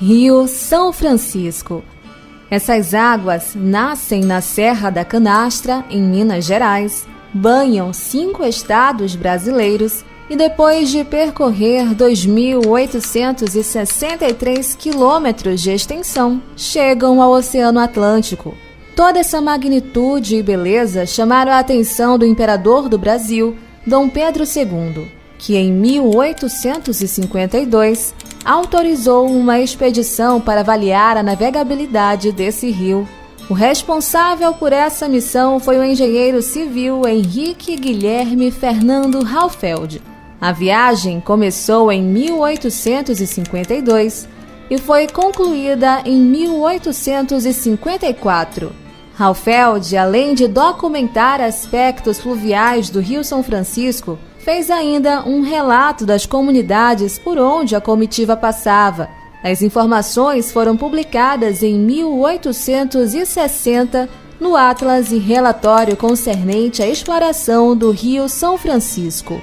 Rio São Francisco. Essas águas nascem na Serra da Canastra, em Minas Gerais, banham 5 estados brasileiros e depois de percorrer 2.863 quilômetros de extensão, chegam ao Oceano Atlântico. Toda essa magnitude e beleza chamaram a atenção do imperador do Brasil, Dom Pedro II, que em 1852 autorizou uma expedição para avaliar a navegabilidade desse rio. O responsável por essa missão foi o engenheiro civil Henrique Guilherme Fernando Halfeld. A viagem começou em 1852 e foi concluída em 1854. Halfeld, além de documentar aspectos fluviais do Rio São Francisco, fez ainda um relato das comunidades por onde a comitiva passava. As informações foram publicadas em 1860 no Atlas e Relatório concernente à exploração do Rio São Francisco.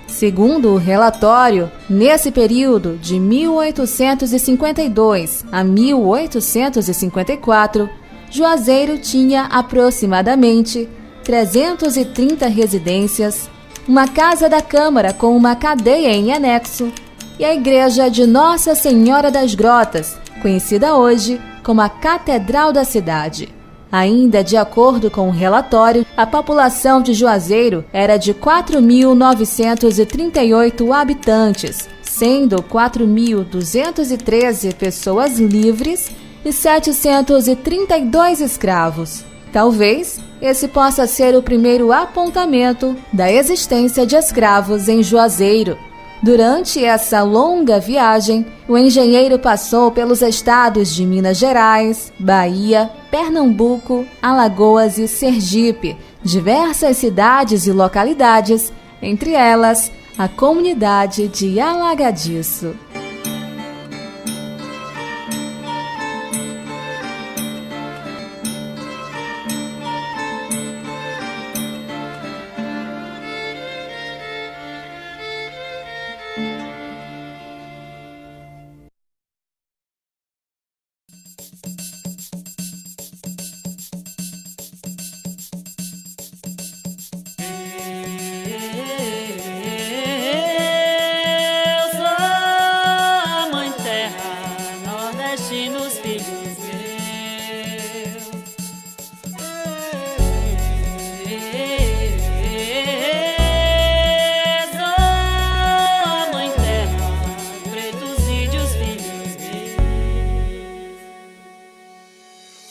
Segundo o relatório, nesse período de 1852 a 1854, Juazeiro tinha aproximadamente 330 residências, uma casa da Câmara com uma cadeia em anexo e a igreja de Nossa Senhora das Grotas, conhecida hoje como a Catedral da cidade. Ainda de acordo com o relatório, a população de Juazeiro era de 4.938 habitantes, sendo 4.213 pessoas livres e 732 escravos. Talvez esse possa ser o primeiro apontamento da existência de escravos em Juazeiro. Durante essa longa viagem, o engenheiro passou pelos estados de Minas Gerais, Bahia, Pernambuco, Alagoas e Sergipe, diversas cidades e localidades, entre elas a comunidade de Alagadiço.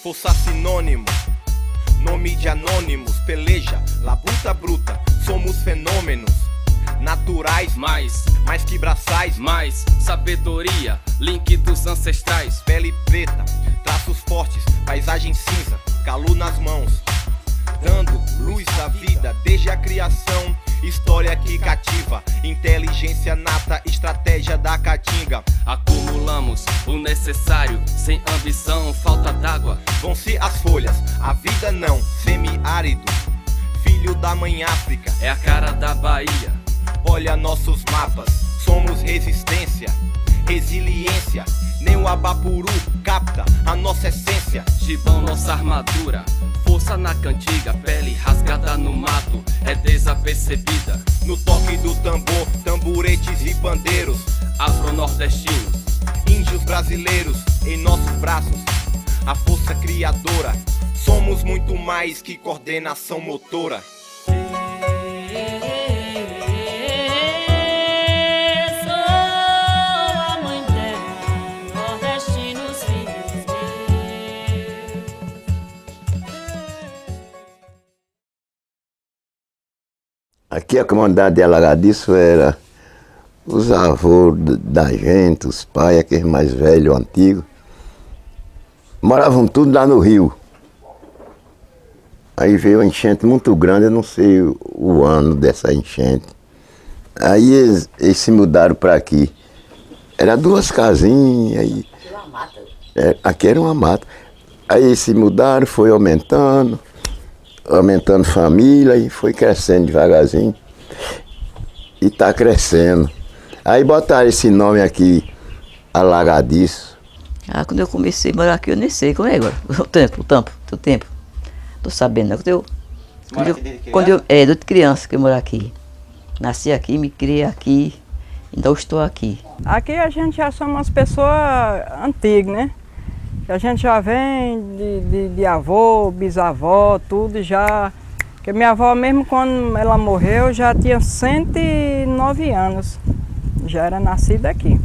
Força sinônimo, nome de anônimos, peleja, labuta bruta, somos fenômenos naturais, mais que braçais, mais sabedoria, link dos ancestrais, pele preta, traços fortes, paisagem cinza, calor nas mãos, dando luz à vida desde a criação. História que cativa, inteligência nata, estratégia da caatinga. Acumulamos o necessário, sem ambição, falta d'água. Vão-se as folhas, a vida não, semiárido. Filho da mãe África, é a cara da Bahia. Olha nossos mapas, somos resistência, resiliência. Nem o Abapuru capta a nossa essência. Gibão, nossa armadura, força na cantiga, pele rasgada no mato, é desapercebida. No toque do tambor, tamburetes e pandeiros, afro-nordestinos, índios brasileiros em nossos braços, a força criadora. Somos muito mais que coordenação motora. Aqui a comunidade de Alagadiço era os avós da gente, os pais, aqueles mais velhos, antigos. Moravam tudo lá no rio. Aí veio uma enchente muito grande, eu não sei o ano dessa enchente. Aí eles se mudaram para aqui. Era 2 casinhas. Aí, aqui era uma mata. Aí eles se mudaram, foi aumentando família e foi crescendo devagarzinho. E tá crescendo. Aí botaram esse nome aqui, Alagadiço. Ah, quando eu comecei a morar aqui, eu nem sei como é agora. O tempo. Tô sabendo, né? Desde criança que eu moro aqui. Nasci aqui, me criei aqui, então estou aqui. Aqui a gente já somos umas pessoas antigas, né? A gente já vem de avô, bisavó, tudo já. Porque minha avó mesmo quando ela morreu já tinha 109 anos. Já era nascida aqui.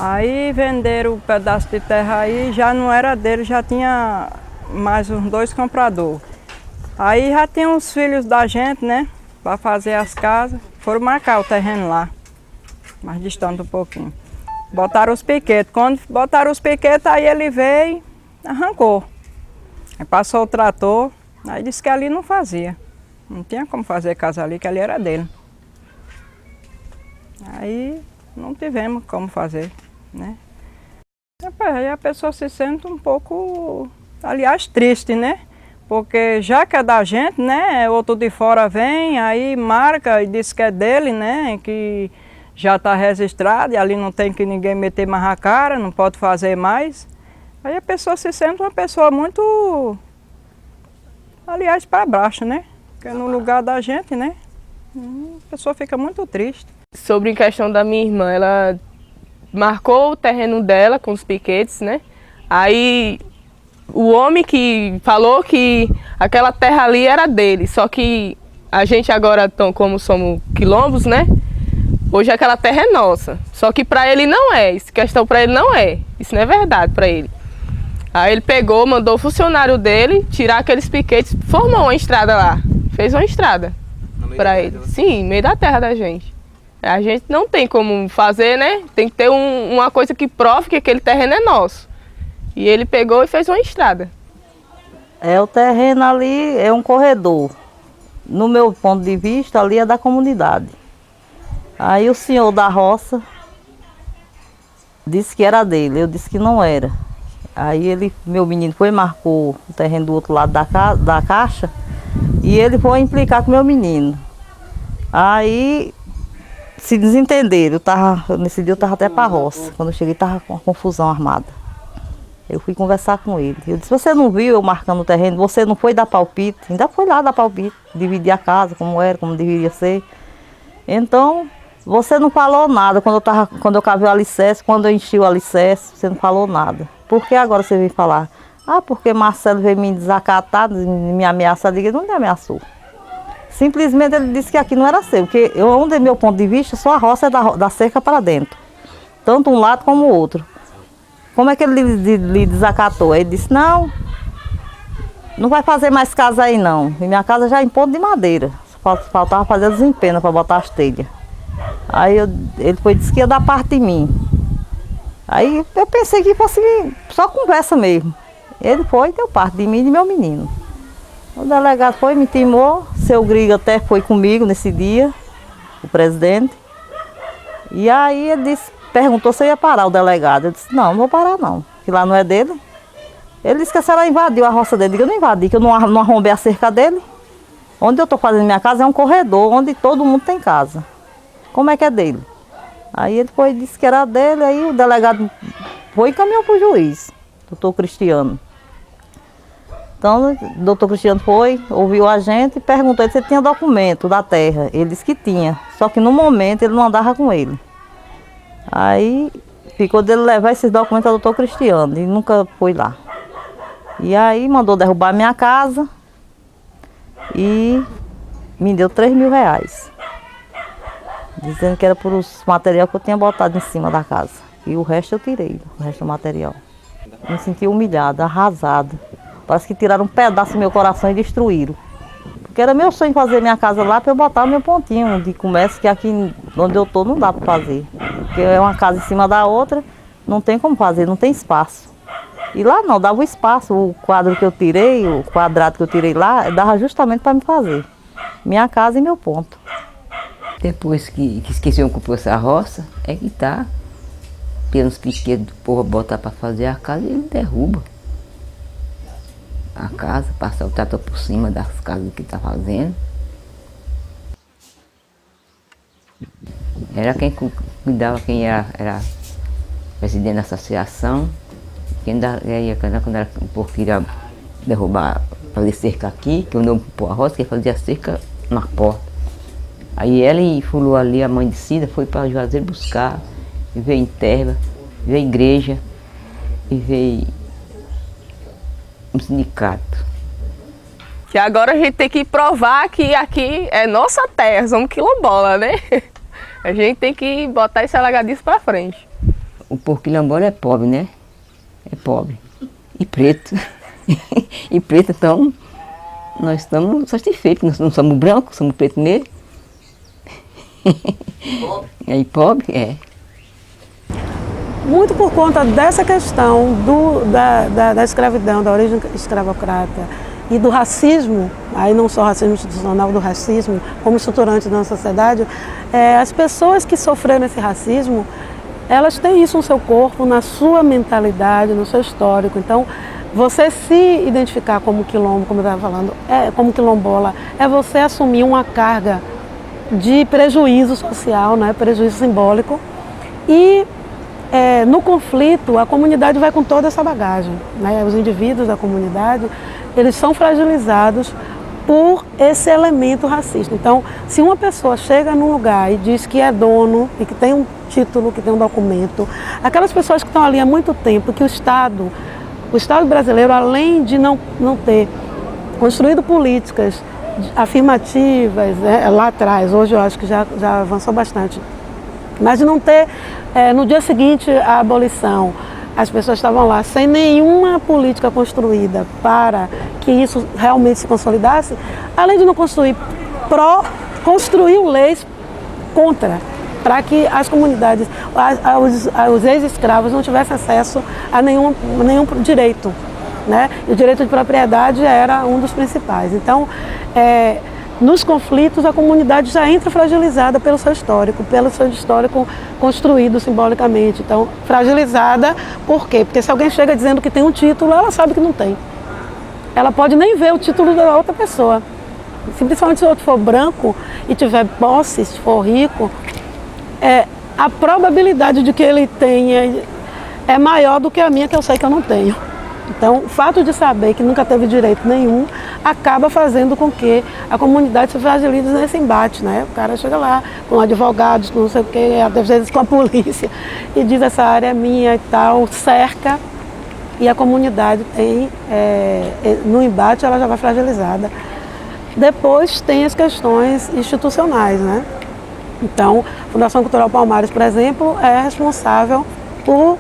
Aí venderam o pedaço de terra aí, já não era dele, já tinha mais uns 2 compradores. Aí já tinha os filhos da gente, né, para fazer as casas, foram marcar o terreno lá, mais distante um pouquinho. Botaram os piquetes, quando botaram os piquetes aí ele veio, arrancou. Aí passou o trator, aí disse que ali não fazia, não tinha como fazer casa ali, que ali era dele. Aí não tivemos como fazer, né? Aí a pessoa se sente um pouco, aliás, triste, né? Porque já que é da gente, né? Outro de fora vem, aí marca e diz que é dele, né? Que já está registrado e ali não tem que ninguém meter mais a cara, não pode fazer mais. Aí a pessoa se sente uma pessoa muito, aliás, para baixo, né? Porque no lugar da gente, né? A pessoa fica muito triste. Sobre a questão da minha irmã, ela marcou o terreno dela com os piquetes, né? Aí o homem que falou que aquela terra ali era dele, só que a gente agora, como somos quilombos, né? Hoje aquela terra é nossa, só que para ele não é, essa questão para ele não é, isso não é verdade para ele. Aí ele pegou, mandou o funcionário dele tirar aqueles piquetes, formou uma estrada lá, fez uma estrada para ele. Sim, no meio da terra da gente. A gente não tem como fazer, né? Tem que ter uma coisa que prove que aquele terreno é nosso. E ele pegou e fez uma estrada. O terreno ali é um corredor. No meu ponto de vista, ali é da comunidade. Aí o senhor da roça disse que era dele, eu disse que não era. Aí meu menino foi e marcou o terreno do outro lado da caixa e ele foi implicar com meu menino. Aí se desentenderam, nesse dia eu estava até para a roça, quando eu cheguei estava com uma confusão armada. Eu fui conversar com ele, eu disse, você não viu eu marcando o terreno, você não foi dar palpite? Ainda foi lá dar palpite, dividir a casa, como era, como deveria ser. Então, você não falou nada quando eu cavei o alicerce, quando eu enchi o alicerce, você não falou nada. Por que agora você veio falar? Ah, porque Marcelo veio me desacatar, me ameaçar, ele não me ameaçou. Simplesmente ele disse que aqui não era seu, porque onde meu ponto de vista, só a roça é da cerca para dentro. Tanto um lado como o outro. Como é que ele lhe desacatou? Ele disse, não vai fazer mais casa aí não. E minha casa já é em ponto de madeira. Faltava fazer as empenas para botar as telhas. Aí ele disse que ia dar parte de mim. Aí eu pensei que fosse só conversa mesmo. Ele foi e deu parte de mim e de meu menino. O delegado foi, me intimou, seu Grigo até foi comigo nesse dia, o presidente. E aí ele perguntou se eu ia parar, o delegado. Eu disse, não vou parar não, que lá não é dele. Ele disse que a senhora invadiu a roça dele. Eu não invadi, que eu não arrombei a cerca dele. Onde eu estou fazendo minha casa é um corredor, onde todo mundo tem casa. Como é que é dele? Aí ele disse que era dele, aí o delegado foi e caminhou para o juiz, doutor Cristiano. Então, o doutor Cristiano foi, ouviu a gente e perguntou se ele tinha documento da terra. Ele disse que tinha, só que no momento ele não andava com ele. Aí ficou dele levar esses documentos ao doutor Cristiano e nunca foi lá. E aí mandou derrubar a minha casa e me deu R$3.000. Dizendo que era por os materiais que eu tinha botado em cima da casa. E o resto eu tirei, o resto do material. Me senti humilhada, arrasada. Parece que tiraram um pedaço do meu coração e destruíram. Porque era meu sonho fazer minha casa lá para eu botar meu pontinho de comércio, que aqui onde eu estou não dá para fazer. Porque é uma casa em cima da outra Não tem como fazer, não tem espaço. E lá não, dava o espaço, o quadro que eu tirei, o quadrado que eu tirei lá, dava justamente para me fazer. Minha casa e meu ponto. Depois que esqueciam que essa roça, é que tá, pelos piquetes do povo botar para fazer a casa, ele derruba a casa, passa o trator por cima das casas que tá fazendo. Era quem cuidava, quem era presidente da associação, quando era um pouco queria derrubar, fazer cerca aqui, que eu não pôr a roça, que fazia cerca na porta. Aí ela e fulou ali, a mãe de Cida, foi para Juazeiro buscar, e veio em terra, veio igreja, e veio um sindicato. Que agora a gente tem que provar que aqui é nossa terra, somos quilombola, né? A gente tem que botar esse alagadiço para frente. O povo quilombola é pobre, né? É pobre. E preto. E preto, então, nós estamos satisfeitos. Nós não somos brancos, somos preto mesmo. Pobre? E pobre, é. Muito por conta dessa questão da escravidão, da origem escravocrata e do racismo, aí não só racismo institucional, do racismo como estruturante da sociedade, as pessoas que sofreram esse racismo, elas têm isso no seu corpo, na sua mentalidade, no seu histórico. Então, você se identificar como quilombo, como eu estava falando, como quilombola, é você assumir uma carga de prejuízo social, né, prejuízo simbólico. E no conflito, a comunidade vai com toda essa bagagem, né? Os indivíduos da comunidade, eles são fragilizados por esse elemento racista. Então, se uma pessoa chega num lugar e diz que é dono e que tem um título, que tem um documento, aquelas pessoas que estão ali há muito tempo, que o Estado brasileiro, além de não ter construído políticas afirmativas, lá atrás, hoje eu acho que já avançou bastante, mas de não ter, no dia seguinte à abolição, as pessoas estavam lá sem nenhuma política construída para que isso realmente se consolidasse, além de não construir construiu leis contra, para que as comunidades, os ex-escravos não tivessem acesso a nenhum direito, né? E o direito de propriedade era um dos principais. Então, nos conflitos, a comunidade já entra fragilizada pelo seu histórico construído simbolicamente. Então, fragilizada por quê? Porque se alguém chega dizendo que tem um título, ela sabe que não tem. Ela pode nem ver o título da outra pessoa. Principalmente se o outro for branco e tiver posse, se for rico, a probabilidade de que ele tenha é maior do que a minha, que eu sei que eu não tenho. Então, o fato de saber que nunca teve direito nenhum acaba fazendo com que a comunidade se fragilize nesse embate, né? O cara chega lá com advogados, com não sei o quê, às vezes com a polícia, e diz: essa área é minha e tal, cerca, e a comunidade tem, no embate, ela já vai fragilizada. Depois tem as questões institucionais, né? Então, a Fundação Cultural Palmares, por exemplo, é responsável por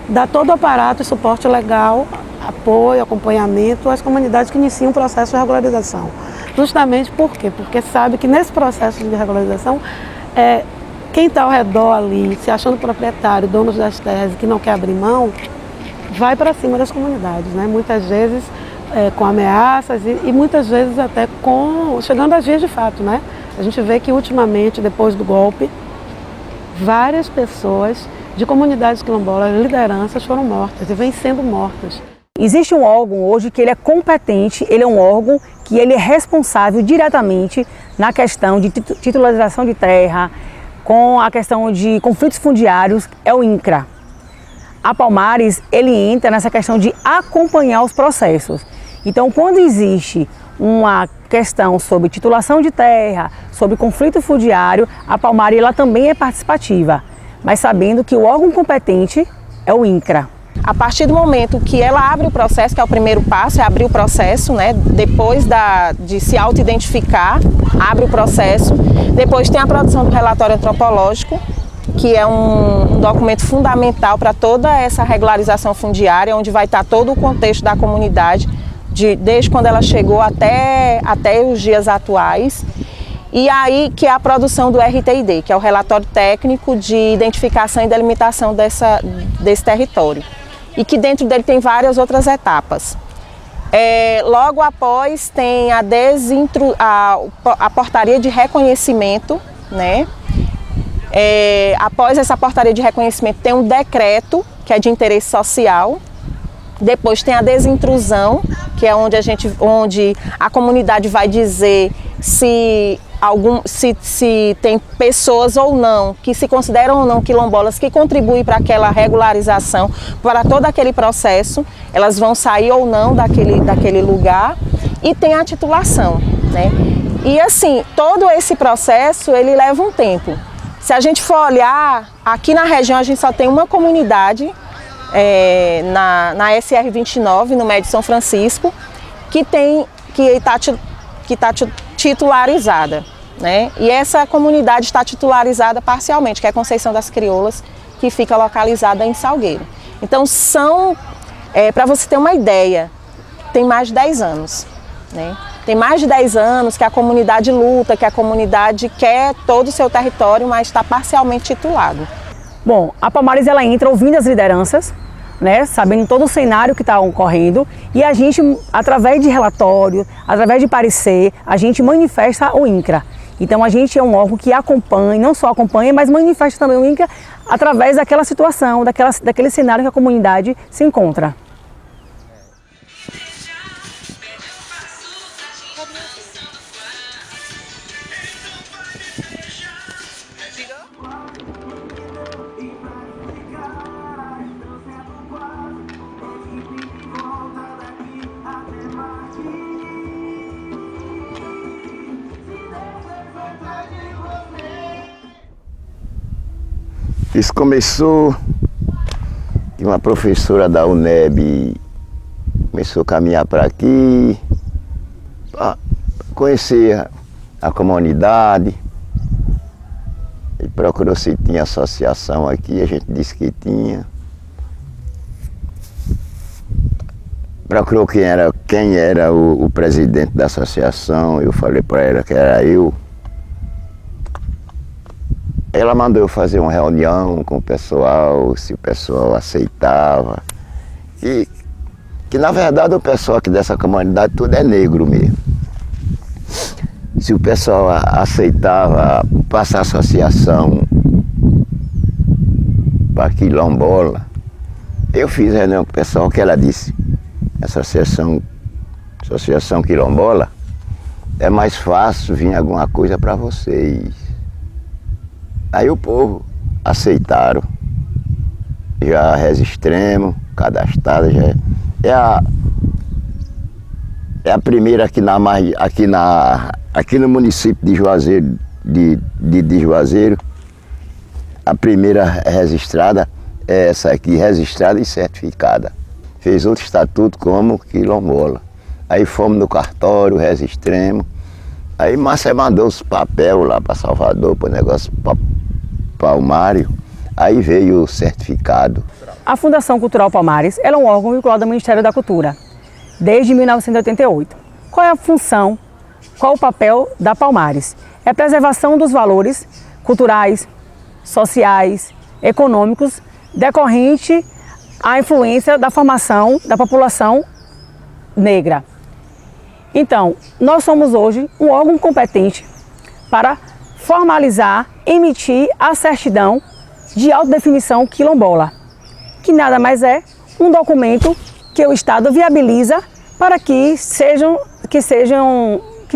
dar todo o aparato e suporte legal, apoio, acompanhamento às comunidades que iniciam o processo de regularização. Justamente por quê? Porque sabe que nesse processo de regularização, quem está ao redor ali, se achando proprietário, donos das terras, que não quer abrir mão, vai para cima das comunidades, né? Muitas vezes com ameaças e muitas vezes até chegando às vias de fato, né? A gente vê que ultimamente, depois do golpe, várias pessoas de comunidades quilombolas, lideranças, foram mortas e vêm sendo mortas. Existe um órgão hoje que ele é competente, ele é um órgão que ele é responsável diretamente na questão de titularização de terra, com a questão de conflitos fundiários, é o INCRA. A Palmares, ele entra nessa questão de acompanhar os processos. Então, quando existe uma questão sobre titulação de terra, sobre conflito fundiário, a Palmares ela também é participativa, mas sabendo que o órgão competente é o INCRA. A partir do momento que ela abre o processo, que é o primeiro passo, é abrir o processo, né? Depois de se auto-identificar, abre o processo. Depois tem a produção do relatório antropológico, que é um documento fundamental para toda essa regularização fundiária, onde vai estar todo o contexto da comunidade, desde quando ela chegou até os dias atuais. E aí que é a produção do RTID, que é o Relatório Técnico de Identificação e Delimitação desse território. E que dentro dele tem várias outras etapas. Logo após tem a portaria de reconhecimento, né? Após essa portaria de reconhecimento tem um decreto, que é de interesse social. Depois tem a desintrusão, que é onde a comunidade vai dizer se tem pessoas ou não, que se consideram ou não quilombolas, que contribuem para aquela regularização, para todo aquele processo, elas vão sair ou não daquele lugar. E tem a titulação, né? E assim, todo esse processo, ele leva um tempo. Se a gente for olhar, aqui na região a gente só tem uma comunidade, na SR 29, no Médio São Francisco, que está titularizada, né? E essa comunidade está titularizada parcialmente, que é a Conceição das Crioulas, que fica localizada em Salgueiro. Então para você ter uma ideia, tem mais de 10 anos, né? Tem mais de 10 anos que a comunidade luta, que a comunidade quer todo o seu território, mas está parcialmente titulado. Bom, a Palmares ela entra ouvindo as lideranças, né, sabendo todo o cenário que está ocorrendo, e a gente, através de relatório, através de parecer, a gente manifesta o INCRA. Então a gente é um órgão que acompanha, não só acompanha, mas manifesta também o INCRA através daquela situação, daquele cenário que a comunidade se encontra. Isso começou que uma professora da UNEB começou a caminhar para aqui, para conhecer a comunidade, e procurou se tinha associação aqui, a gente disse que tinha. Procurou quem era o presidente da associação, eu falei para ela que era eu. Ela mandou eu fazer uma reunião com o pessoal, se o pessoal aceitava. Que na verdade o pessoal aqui dessa comunidade tudo é negro mesmo. Se o pessoal aceitava passar associação para quilombola, eu fiz reunião com o pessoal que ela disse, associação quilombola, é mais fácil vir alguma coisa para vocês. Aí o povo aceitaram, já registramos, cadastrada, já é a primeira aqui no município de Juazeiro, de Juazeiro, a primeira registrada é essa aqui, registrada e certificada. Fez outro estatuto como quilombola. Aí fomos no cartório, registramos. Aí Márcia mandou os papéis lá para Salvador, para o negócio Palmário. Aí veio o certificado. A Fundação Cultural Palmares ela é um órgão vinculado ao Ministério da Cultura, desde 1988. Qual é a função, qual o papel da Palmares? É a preservação dos valores culturais, sociais, econômicos, decorrente à influência da formação da população negra. Então, nós somos hoje um órgão competente para formalizar, emitir a certidão de autodefinição quilombola, que nada mais é um documento que o Estado viabiliza para que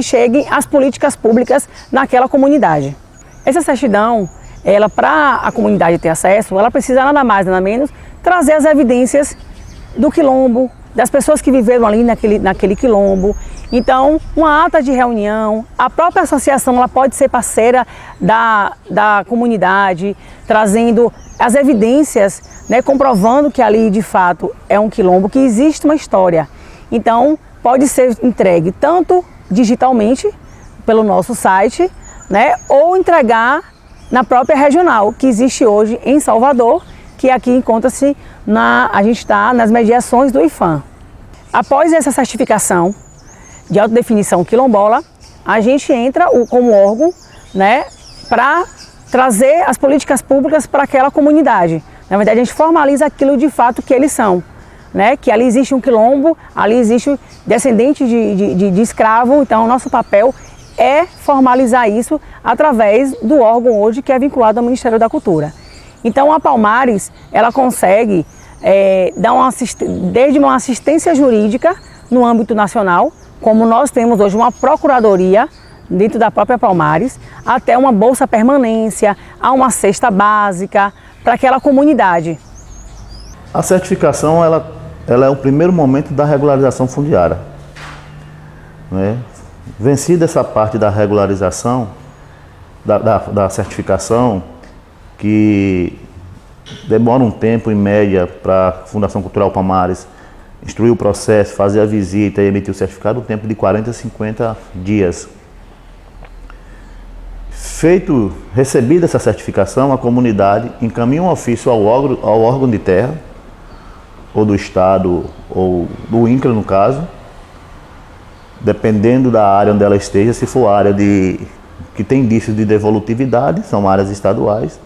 cheguem as políticas públicas naquela comunidade. Essa certidão, ela para a comunidade ter acesso, ela precisa nada mais, nada menos, trazer as evidências do quilombo, das pessoas que viveram ali naquele quilombo. Então, uma ata de reunião, a própria associação ela pode ser parceira da comunidade, trazendo as evidências, né, comprovando que ali de fato é um quilombo, que existe uma história. Então, pode ser entregue tanto digitalmente, pelo nosso site, né, ou entregar na própria regional, que existe hoje em Salvador, que aqui encontra-se, a gente está nas mediações do IFAM. Após essa certificação de autodefinição quilombola, a gente entra como órgão, né, para trazer as políticas públicas para aquela comunidade. Na verdade, a gente formaliza aquilo de fato que eles são, né, que ali existe um quilombo, ali existe descendente de escravo, então o nosso papel é formalizar isso através do órgão hoje que é vinculado ao Ministério da Cultura. Então a Palmares, ela consegue dar desde uma assistência jurídica no âmbito nacional, como nós temos hoje uma procuradoria dentro da própria Palmares, até uma bolsa permanência, a uma cesta básica para aquela comunidade. A certificação ela é o primeiro momento da regularização fundiária, né? Vencida essa parte da regularização, da certificação, que demora um tempo em média para a Fundação Cultural Palmares instruir o processo, fazer a visita e emitir o certificado, um tempo de 40 a 50 dias. Recebida essa certificação, a comunidade encaminha um ofício ao órgão de terra, ou do Estado, ou do INCRA no caso, dependendo da área onde ela esteja. Se for área que tem indícios de devolutividade, são áreas estaduais,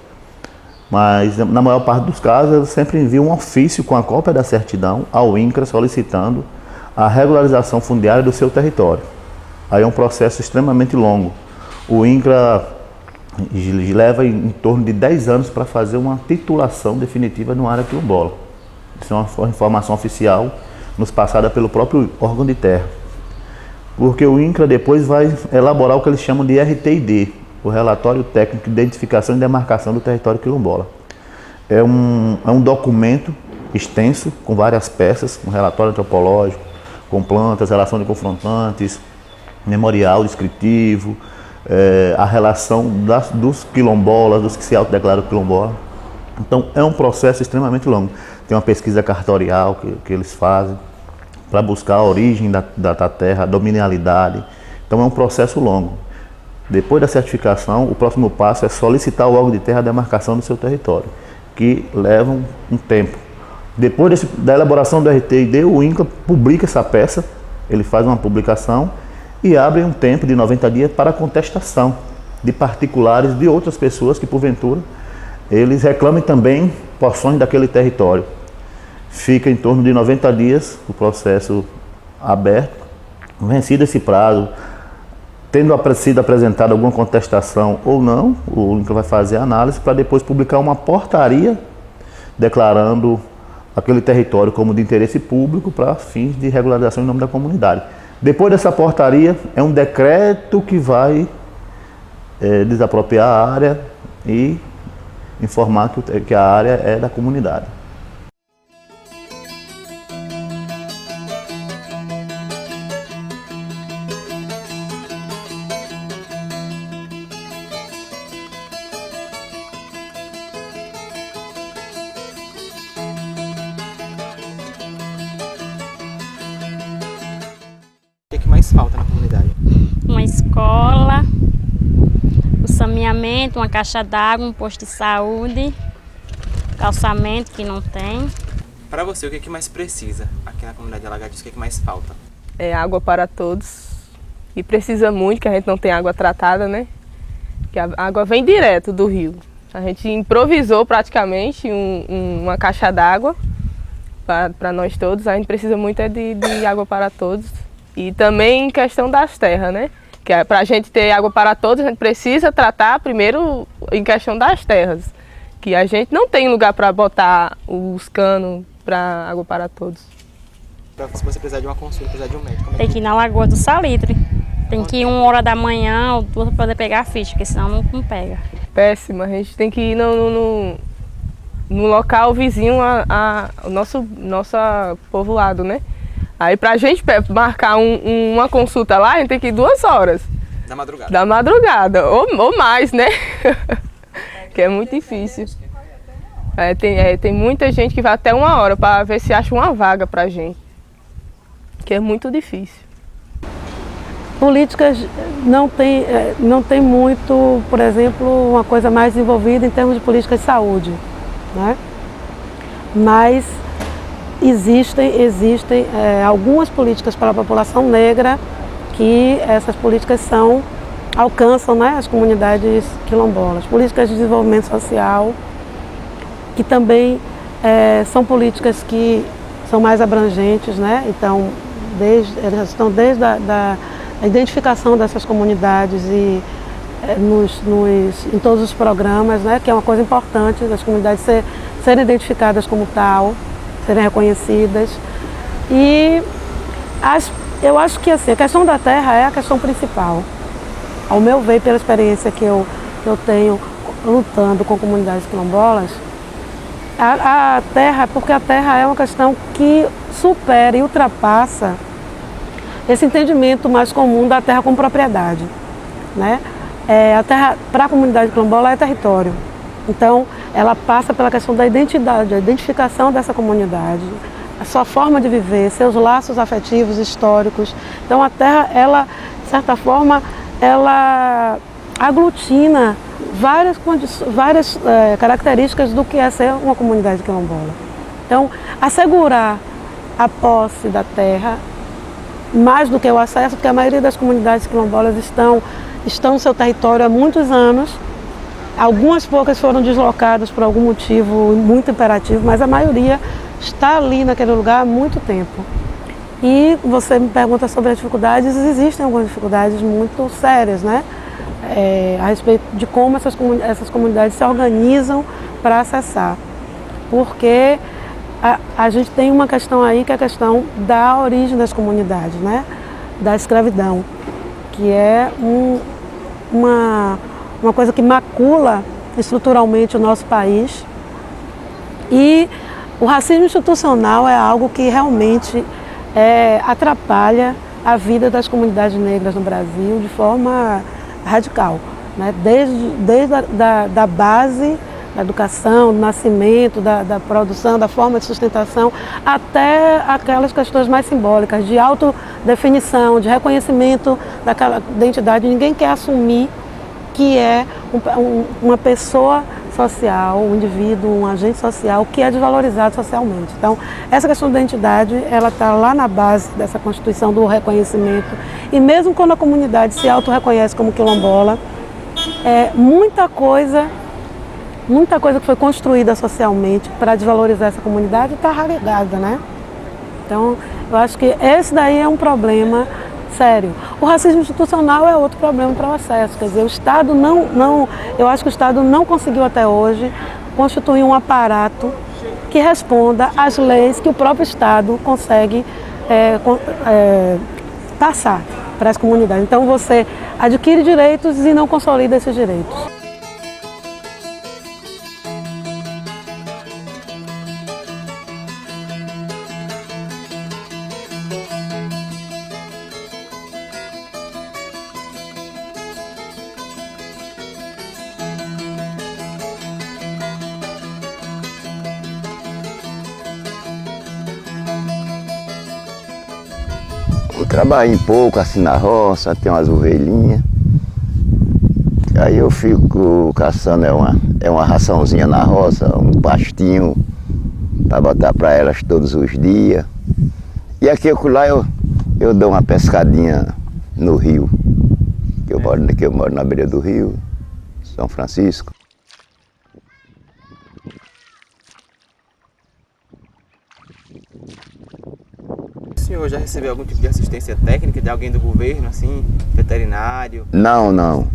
mas na maior parte dos casos eles sempre enviam um ofício com a cópia da certidão ao INCRA solicitando a regularização fundiária do seu território. Aí é um processo extremamente longo. O INCRA leva em torno de 10 anos para fazer uma titulação definitiva numa área quilombola. Isso é uma informação oficial nos passada pelo próprio órgão de terra. Porque o INCRA depois vai elaborar o que eles chamam de RTID, o Relatório Técnico de Identificação e Demarcação do Território Quilombola. É um documento extenso, com várias peças, um relatório antropológico, com plantas, relação de confrontantes, memorial descritivo, a relação dos quilombolas, dos que se autodeclaram quilombola. Então é um processo extremamente longo. Tem uma pesquisa cartorial que eles fazem para buscar a origem da terra, a dominialidade. Então é um processo longo. Depois da certificação, o próximo passo é solicitar ao órgão de terra a demarcação do seu território, que leva um tempo. Depois da elaboração do RTID, o INCRA publica essa peça, ele faz uma publicação e abre um tempo de 90 dias para contestação de particulares, de outras pessoas que, porventura, eles reclamem também porções daquele território. Fica em torno de 90 dias o processo aberto. Vencido esse prazo, tendo sido apresentada alguma contestação ou não, o INCRA vai fazer a análise para depois publicar uma portaria declarando aquele território como de interesse público para fins de regularização em nome da comunidade. Depois dessa portaria, é um decreto que vai desapropriar a área e informar que a área é da comunidade. O que mais falta na comunidade? Uma escola, o saneamento, uma caixa d'água, um posto de saúde, calçamento que não tem. Para você, o que mais precisa aqui na comunidade de Alagadiço? O que mais falta? É água para todos. E precisa muito, que a gente não tem água tratada, né? Que a água vem direto do rio. A gente improvisou praticamente uma caixa d'água para nós todos. A gente precisa muito de água para todos. E também em questão das terras, né? Que para a gente ter água para todos, a gente precisa tratar primeiro em questão das terras. Que a gente não tem lugar para botar os canos para água para todos. Se você precisar de uma consulta, precisar de um médico. Tem que ir na Lagoa do Salitre. Tem que ir 1h da manhã ou 2 para poder pegar a ficha, porque senão não pega. Péssima, a gente tem que ir no local vizinho ao nosso povoado, né? Aí pra gente marcar uma consulta lá, a gente tem que ir 2 horas. Da madrugada? Da madrugada, ou mais, né? Que é muito difícil. Tem muita gente que vai até 1 hora para ver se acha uma vaga pra gente. Que é muito difícil. Políticas não tem muito, por exemplo, uma coisa mais desenvolvida em termos de políticas de saúde, né? Mas existem algumas políticas para a população negra que essas políticas alcançam, né, as comunidades quilombolas. Políticas de desenvolvimento social, que também são políticas que são mais abrangentes, né? Então, elas estão desde a identificação dessas comunidades e em todos os programas, né? Que é uma coisa importante, das comunidades serem identificadas como tal, serem reconhecidas. E eu acho que assim, a questão da terra é a questão principal. Ao meu ver, pela experiência que eu tenho lutando com comunidades quilombolas, a terra, porque a terra é uma questão que supera e ultrapassa esse entendimento mais comum da terra como propriedade, né? A terra, para a comunidade quilombola, é território. Então, ela passa pela questão da identidade, a identificação dessa comunidade, a sua forma de viver, seus laços afetivos, históricos. Então, a terra, ela, de certa forma, ela aglutina várias características do que é ser uma comunidade quilombola. Então, assegurar a posse da terra, mais do que o acesso, porque a maioria das comunidades quilombolas estão no seu território há muitos anos. Algumas poucas foram deslocadas por algum motivo muito imperativo, mas a maioria está ali naquele lugar há muito tempo. E você me pergunta sobre as dificuldades, existem algumas dificuldades muito sérias, né? A respeito de como essas comunidades se organizam para acessar. Porque a gente tem uma questão aí que é a questão da origem das comunidades, né? Da escravidão, que é uma coisa que macula estruturalmente o nosso país. E o racismo institucional é algo que realmente atrapalha a vida das comunidades negras no Brasil de forma radical, né? Desde a base da educação, do nascimento, da produção, da forma de sustentação, até aquelas questões mais simbólicas, de autodefinição, de reconhecimento daquela identidade. Ninguém quer assumir que é uma pessoa social, um indivíduo, um agente social que é desvalorizado socialmente. Então, essa questão da identidade, ela está lá na base dessa constituição do reconhecimento. E mesmo quando a comunidade se auto-reconhece como quilombola, muita coisa que foi construída socialmente para desvalorizar essa comunidade está arraigada, né? Então, eu acho que esse daí é um problema sério. O racismo institucional é outro problema para o acesso. Quer dizer, o Estado eu acho que o Estado não conseguiu até hoje constituir um aparato que responda às leis que o próprio Estado consegue passar para as comunidades. Então você adquire direitos e não consolida esses direitos. Eu trabalho pouco assim na roça, tenho umas ovelhinhas. Aí eu fico caçando uma raçãozinha na roça, um pastinho para botar para elas todos os dias. E aqui lá eu dou uma pescadinha no rio, que eu moro na beira do rio, São Francisco. O senhor já recebeu algum tipo de assistência técnica de alguém do governo, assim, veterinário? Não.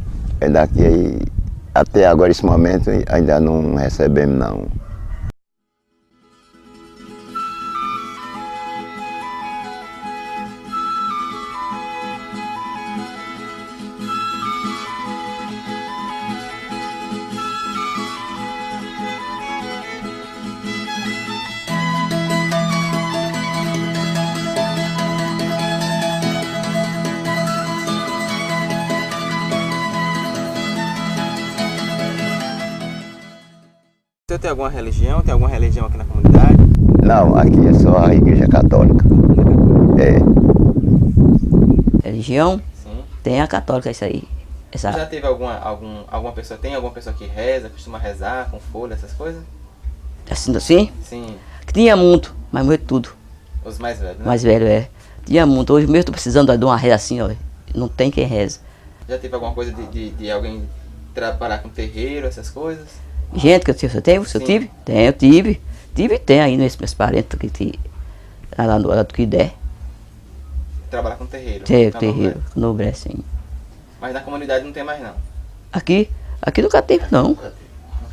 Até agora, esse momento, ainda não recebemos, não. Você tem alguma religião? Tem alguma religião aqui na comunidade? Não, aqui é só a Igreja Católica. Religião? Sim. Tem a católica, isso aí. Já teve alguma pessoa, tem alguma pessoa que reza, costuma rezar com folha, essas coisas? Assim? Sim. Tinha muito, mas morreu tudo. Os mais velhos, né? Mais velho, Tinha muito. Hoje mesmo estou precisando de uma reza assim, ó. não tem quem reze. Já teve alguma coisa de alguém trabalhar com terreiro, essas coisas? Gente que eu tenho, eu tive? Tem, eu tive. Tive e tem aí meus parentes que lá do que der. Trabalhar com terreiro? Tem, terreiro, no Bré, sim. Mas na comunidade não tem mais não? Aqui nunca teve não.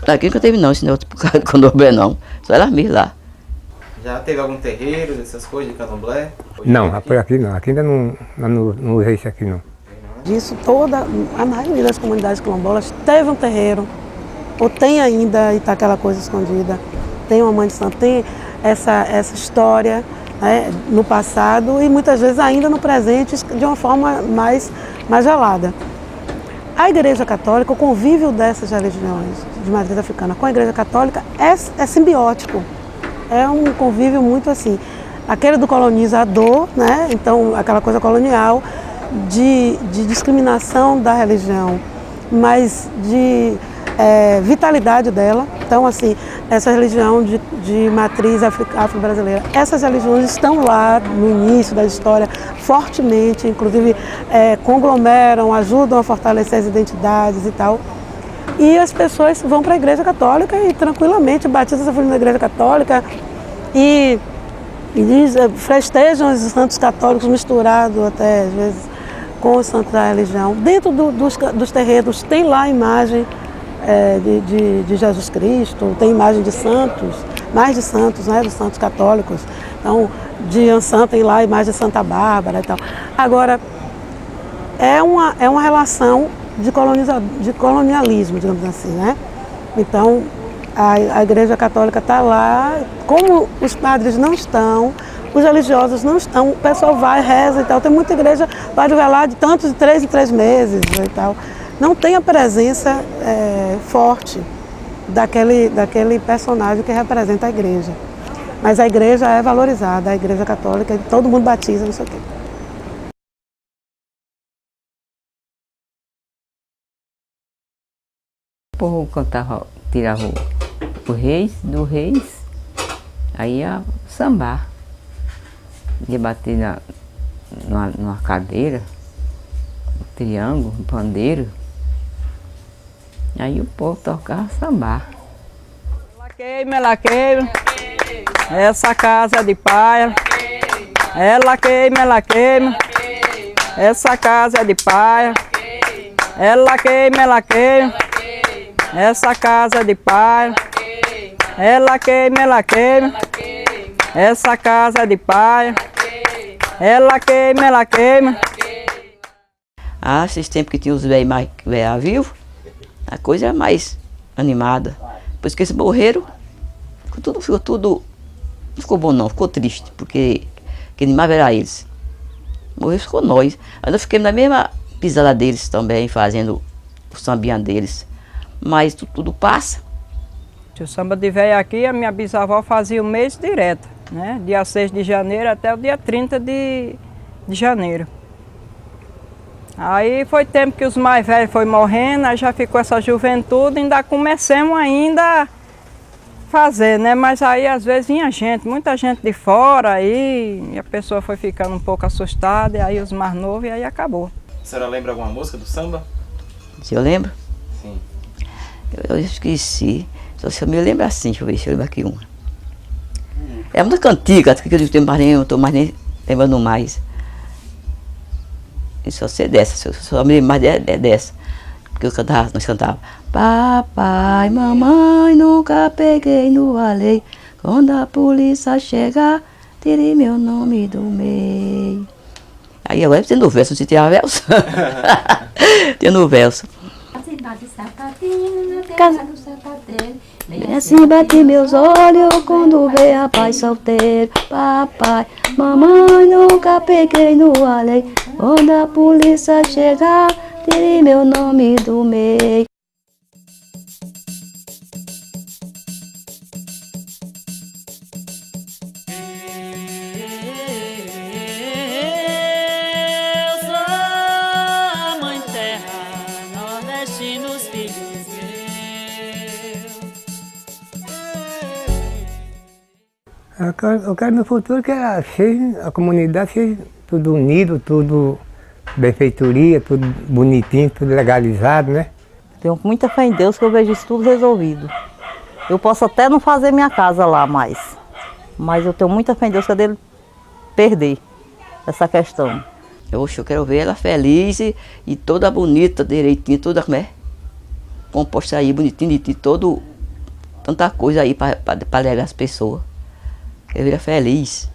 Aqui nunca teve não, esse negócio de candomblé não. Só era mesmo lá. Já teve algum terreiro, dessas coisas de candomblé? Não, por aqui não. Aqui ainda não usei isso aqui não. Disso a maioria das comunidades quilombolas teve um terreiro, ou tem ainda e está aquela coisa escondida. Tem uma mãe de santo, tem essa história, né, no passado e muitas vezes ainda no presente de uma forma mais velada. A Igreja Católica, o convívio dessas religiões de matriz africana com a Igreja Católica é simbiótico. É um convívio muito assim, aquele do colonizador, né? Então aquela coisa colonial de discriminação da religião, mas de vitalidade dela. Então assim, essa religião de matriz afro-brasileira, essas religiões estão lá no início da história fortemente, inclusive conglomeram, ajudam a fortalecer as identidades e tal. E as pessoas vão para a Igreja Católica e tranquilamente batizam essa família na Igreja Católica e festejam os santos católicos misturados até às vezes com os santos da religião. Dentro dos terreiros tem lá a imagem de Jesus Cristo, tem imagem de santos, mais de santos, né, dos santos católicos. Então, de Ansan tem lá a imagem de Santa Bárbara e tal. Agora, é uma relação de colonialismo, digamos assim, né? Então, a Igreja Católica está lá, como os padres não estão, os religiosos não estão, o pessoal vai, reza e tal. Tem muita igreja, vai velar de 3 em 3 meses e tal. Não tem a presença forte daquele personagem que representa a igreja. Mas a igreja é valorizada, a Igreja Católica, todo mundo batiza, não sei o quê. O povo cantava, tirava o reis, do reis, aí ia sambar. Ia bater numa cadeira, um triângulo, um pandeiro. Aí o povo tocava sambar. Ela queima, essa casa de palha. Ela queima, essa casa de palha. Ela queima, essa casa de palha. Ela queima, essa casa de palha. Ela queima. Ah, esses tempos que tinha os velhos mais vivos, a coisa é mais animada. Depois que eles morreram, ficou tudo. Não ficou bom não, ficou triste, porque quem mais era eles. Morreu ficou nós. Ainda fiquei na mesma pisada deles também, fazendo o sambinha deles. Mas tudo passa. Se o samba de velho aqui, a minha bisavó fazia o mês direto, né? Dia 6 de janeiro até o dia 30 de janeiro. Aí foi tempo que os mais velhos foram morrendo, aí já ficou essa juventude, ainda começamos ainda a fazer, né? Mas aí às vezes vinha gente, muita gente de fora aí, e a pessoa foi ficando um pouco assustada, e aí os mais novos, e aí acabou. A senhora lembra alguma música do samba? Se eu lembro? Sim. Eu esqueci. Só se eu me lembro assim, deixa eu ver se eu lembro aqui uma. É uma música antiga, que eu não estou mais nem lembrando mais. E só sei dessa, só me lembro mais dessa. Porque nós cantávamos. Papai, mamãe, nunca peguei no alheio. Quando a polícia chegar, tirei meu nome do meio. Aí agora tem no verso, não se tirar verso. Tem no verso. Assim bate meus olhos quando vê rapaz solteiro. Papai, mamãe, nunca peguei no alheio. Quando a polícia chegar, tirei meu nome do meio. Eu quero no futuro que a comunidade seja tudo unido, tudo benfeitoria, tudo bonitinho, tudo legalizado, né? Tenho muita fé em Deus que eu vejo isso tudo resolvido. Eu posso até não fazer minha casa lá mais, mas eu tenho muita fé em Deus que é dele perder essa questão. Eu quero ver ela feliz e toda bonita, direitinho, toda composta aí, bonitinho, de todo, tanta coisa aí para alegar as pessoas. Quero ver ela feliz.